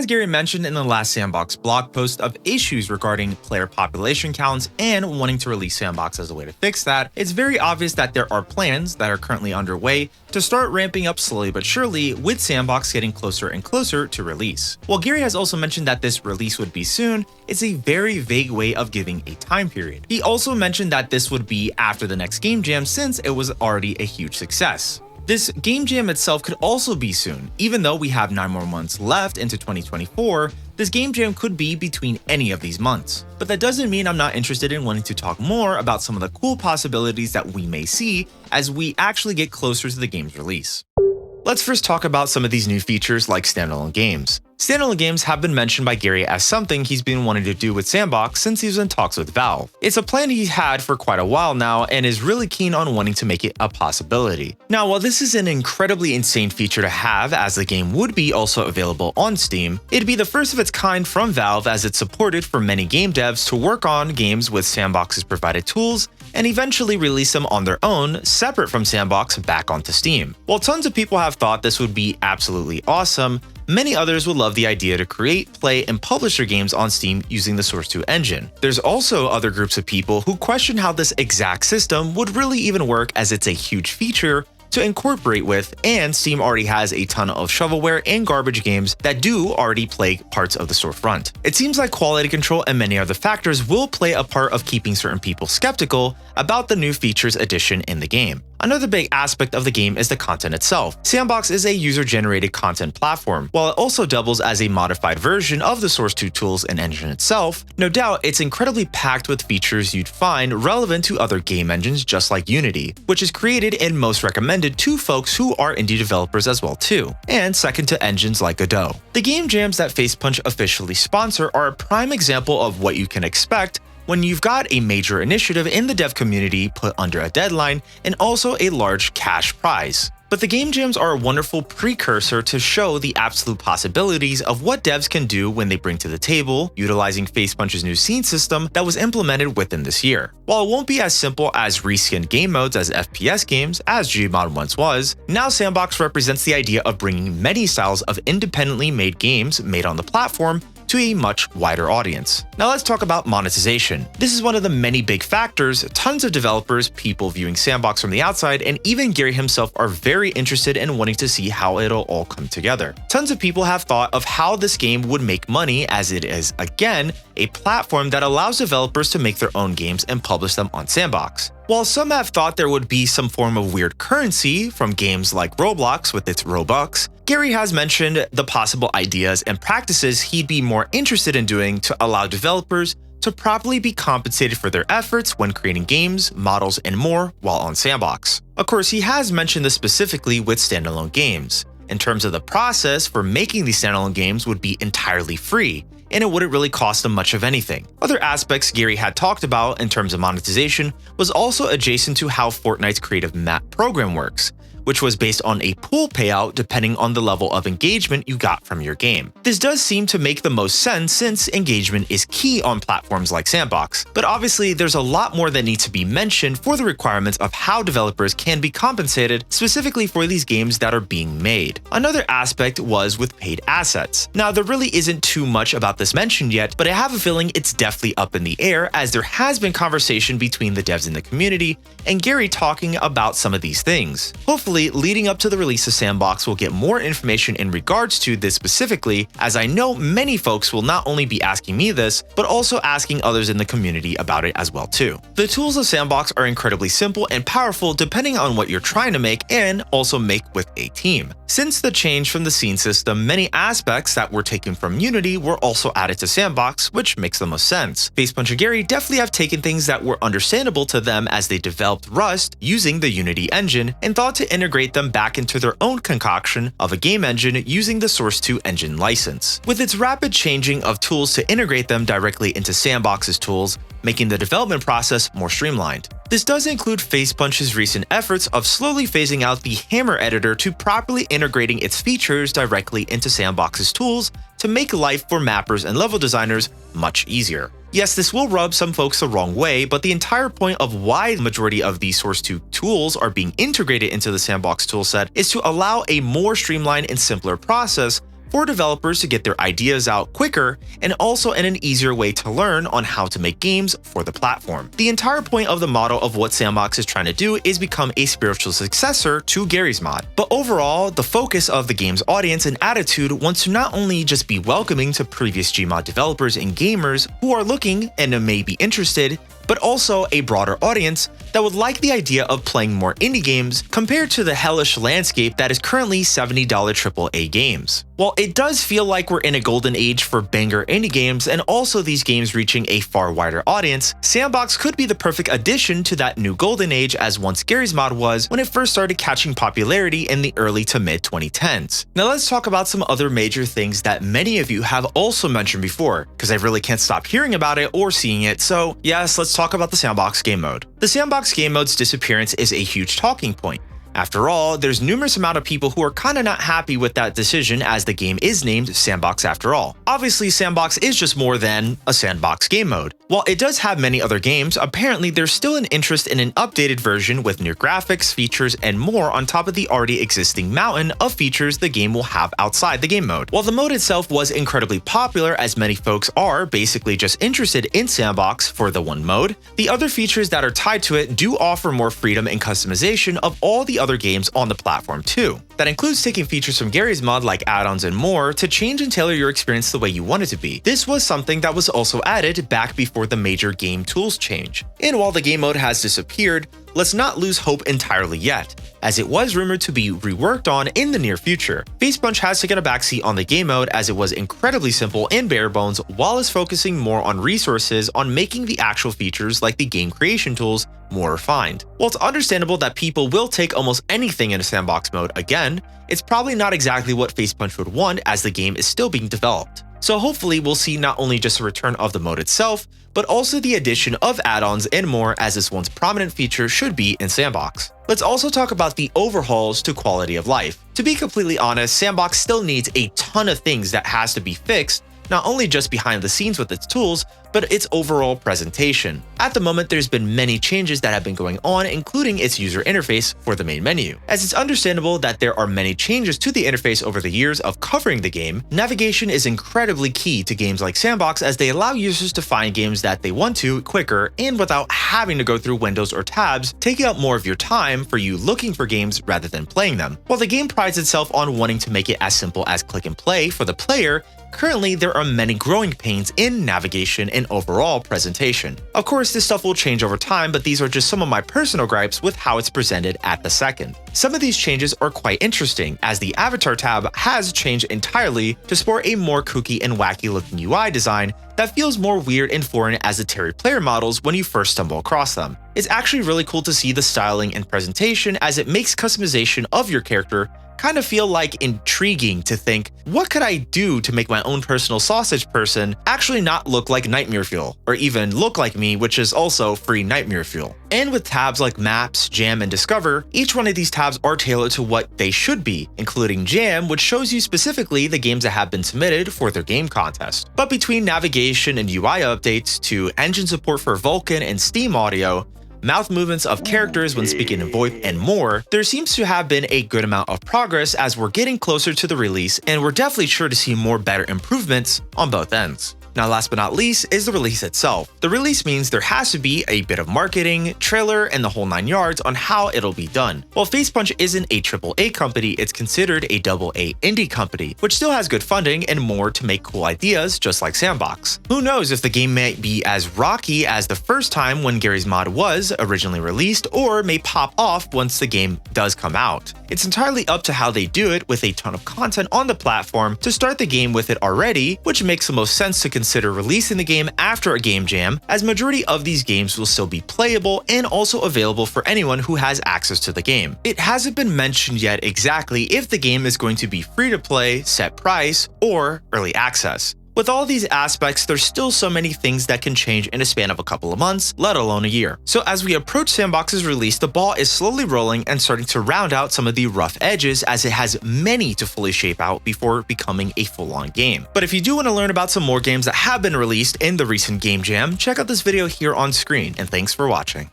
As Gary mentioned in the last Sandbox blog post of issues regarding player population counts and wanting to release Sandbox as a way to fix that, it's very obvious that there are plans that are currently underway to start ramping up slowly but surely, with Sandbox getting closer and closer to release. While Gary has also mentioned that this release would be soon, it's a very vague way of giving a time period. He also mentioned that this would be after the next game jam since it was already a huge success. This game jam itself could also be soon. Even though we have 9 more months left into 2024, this game jam could be between any of these months. But that doesn't mean I'm not interested in wanting to talk more about some of the cool possibilities that we may see as we actually get closer to the game's release. Let's first talk about some of these new features like standalone games. Standalone games have been mentioned by Gary as something he's been wanting to do with Sandbox since he was in talks with Valve. It's a plan he's had for quite a while now and is really keen on wanting to make it a possibility. Now, while this is an incredibly insane feature to have, as the game would be also available on Steam, it'd be the first of its kind from Valve, as it's supported for many game devs to work on games with Sandbox's provided tools and eventually release them on their own, separate from Sandbox, back onto Steam. While tons of people have thought this would be absolutely awesome, many others would love the idea to create, play, and publish their games on Steam using the Source 2 engine. There's also other groups of people who question how this exact system would really even work, as it's a huge feature to incorporate with, and Steam already has a ton of shovelware and garbage games that do already plague parts of the storefront. It seems like quality control and many other factors will play a part of keeping certain people skeptical about the new features addition in the game. Another big aspect of the game is the content itself. Sandbox is a user-generated content platform. While it also doubles as a modified version of the Source 2 tools and engine itself, no doubt it's incredibly packed with features you'd find relevant to other game engines just like Unity, which is created and most recommended to folks who are indie developers as well too, and second to engines like Godot. The game jams that Facepunch officially sponsor are a prime example of what you can expect when you've got a major initiative in the dev community put under a deadline and also a large cash prize. But the game jams are a wonderful precursor to show the absolute possibilities of what devs can do when they bring to the table, utilizing Facepunch's new scene system that was implemented within this year. While it won't be as simple as reskinned game modes as FPS games, as Gmod once was, now Sandbox represents the idea of bringing many styles of independently made games made on the platform to a much wider audience. Now let's talk about monetization. This is one of the many big factors. Tons of developers, people viewing Sandbox from the outside, and even Gary himself are very interested in wanting to see how it'll all come together. Tons of people have thought of how this game would make money, as it is, again, a platform that allows developers to make their own games and publish them on Sandbox. While some have thought there would be some form of weird currency from games like Roblox with its Robux, Gary has mentioned the possible ideas and practices he'd be more interested in doing to allow developers to properly be compensated for their efforts when creating games, models, and more while on Sandbox. Of course, he has mentioned this specifically with standalone games. In terms of the process for making these standalone games would be entirely free, and it wouldn't really cost them much of anything. Other aspects Gary had talked about in terms of monetization was also adjacent to how Fortnite's creative map program works, which was based on a pool payout depending on the level of engagement you got from your game. This does seem to make the most sense since engagement is key on platforms like Sandbox, but obviously there's a lot more that needs to be mentioned for the requirements of how developers can be compensated specifically for these games that are being made. Another aspect was with paid assets. Now, there really isn't too much about this mentioned yet, but I have a feeling it's definitely up in the air, as there has been conversation between the devs in the community and Gary talking about some of these things. Hopefully, leading up to the release of Sandbox, we'll get more information in regards to this specifically, as I know many folks will not only be asking me this, but also asking others in the community about it as well too. The tools of Sandbox are incredibly simple and powerful depending on what you're trying to make, and also make with a team. Since the change from the scene system, many aspects that were taken from Unity were also added to Sandbox, which makes the most sense. Facepunch and Gary definitely have taken things that were understandable to them as they developed Rust using the Unity engine and thought to integrate them back into their own concoction of a game engine using the Source 2 engine license. With its rapid changing of tools to integrate them directly into Sandbox's tools, making the development process more streamlined. This does include Facepunch's recent efforts of slowly phasing out the Hammer editor to properly integrating its features directly into Sandbox's tools to make life for mappers and level designers much easier. Yes, this will rub some folks the wrong way, but the entire point of why the majority of these Source 2 tools are being integrated into the Sandbox toolset is to allow a more streamlined and simpler process for developers to get their ideas out quicker and also in an easier way to learn on how to make games for the platform. The entire point of the model of what Sandbox is trying to do is become a spiritual successor to Garry's Mod. But overall, the focus of the game's audience and attitude wants to not only just be welcoming to previous Gmod developers and gamers who are looking and may be interested, but also a broader audience that would like the idea of playing more indie games compared to the hellish landscape that is currently $70 AAA games. While it does feel like we're in a golden age for banger indie games and also these games reaching a far wider audience, Sandbox could be the perfect addition to that new golden age as once Garry's Mod was when it first started catching popularity in the early to mid 2010s. Now let's talk about some other major things that many of you have also mentioned before, because I really can't stop hearing about it or seeing it, so yes, let's talk about the Sandbox game mode. The Sandbox game mode's disappearance is a huge talking point. After all, there's numerous amount of people who are kinda not happy with that decision as the game is named Sandbox after all. Obviously, Sandbox is just more than a sandbox game mode. While it does have many other games, apparently there's still an interest in an updated version with new graphics, features, and more on top of the already existing mountain of features the game will have outside the game mode. While the mode itself was incredibly popular as many folks are basically just interested in Sandbox for the one mode, the other features that are tied to it do offer more freedom and customization of all the other games on the platform too. That includes taking features from Garry's Mod like add-ons and more to change and tailor your experience the way you want it to be. This was something that was also added back before the major game tools change. And while the game mode has disappeared, let's not lose hope entirely yet, as it was rumored to be reworked on in the near future. Facepunch has taken a backseat on the game mode as it was incredibly simple and bare bones while it's focusing more on resources on making the actual features like the game creation tools more refined. While it's understandable that people will take almost anything in a sandbox mode again, it's probably not exactly what Facepunch would want as the game is still being developed. So hopefully we'll see not only just a return of the mode itself, but also the addition of add-ons and more as this once prominent feature should be in Sandbox. Let's also talk about the overhauls to quality of life. To be completely honest, Sandbox still needs a ton of things that has to be fixed, not only just behind the scenes with its tools, but its overall presentation. At the moment, there's been many changes that have been going on, including its user interface for the main menu. As it's understandable that there are many changes to the interface over the years of covering the game, navigation is incredibly key to games like Sandbox as they allow users to find games that they want to quicker and without having to go through windows or tabs, taking up more of your time for you looking for games rather than playing them. While the game prides itself on wanting to make it as simple as click and play for the player, currently there are many growing pains in navigation and overall presentation. Of course, this stuff will change over time, but these are just some of my personal gripes with how it's presented at the second. Some of these changes are quite interesting, as the avatar tab has changed entirely to sport a more kooky and wacky looking UI design that feels more weird and foreign as the Terry player models when you first stumble across them. It's actually really cool to see the styling and presentation as it makes customization of your character kind of feel like intriguing to think, what could I do to make my own personal sausage person actually not look like Nightmare Fuel, or even look like me, which is also free Nightmare Fuel. And with tabs like Maps, Jam, and Discover, each one of these tabs are tailored to what they should be, including Jam, which shows you specifically the games that have been submitted for their game contest. But between navigation and UI updates to engine support for Vulkan and Steam audio, mouth movements of characters when speaking in VoIP, and more, there seems to have been a good amount of progress as we're getting closer to the release, and we're definitely sure to see more better improvements on both ends. Now, last but not least is the release itself. The release means there has to be a bit of marketing, trailer, and the whole 9 yards on how it'll be done. While Facepunch isn't a AAA company, it's considered a AA indie company, which still has good funding and more to make cool ideas just like Sandbox. Who knows if the game might be as rocky as the first time when Garry's Mod was originally released, or may pop off once the game does come out. It's entirely up to how they do it with a ton of content on the platform to start the game with it already, which makes the most sense to consider releasing the game after a game jam, as majority of these games will still be playable and also available for anyone who has access to the game. It hasn't been mentioned yet exactly if the game is going to be free to play, set price, or early access. With all these aspects, there's still so many things that can change in a span of a couple of months, let alone a year. So as we approach Sandbox's release, the ball is slowly rolling and starting to round out some of the rough edges as it has many to fully shape out before becoming a full-on game. But if you do want to learn about some more games that have been released in the recent Game Jam, check out this video here on screen, and thanks for watching.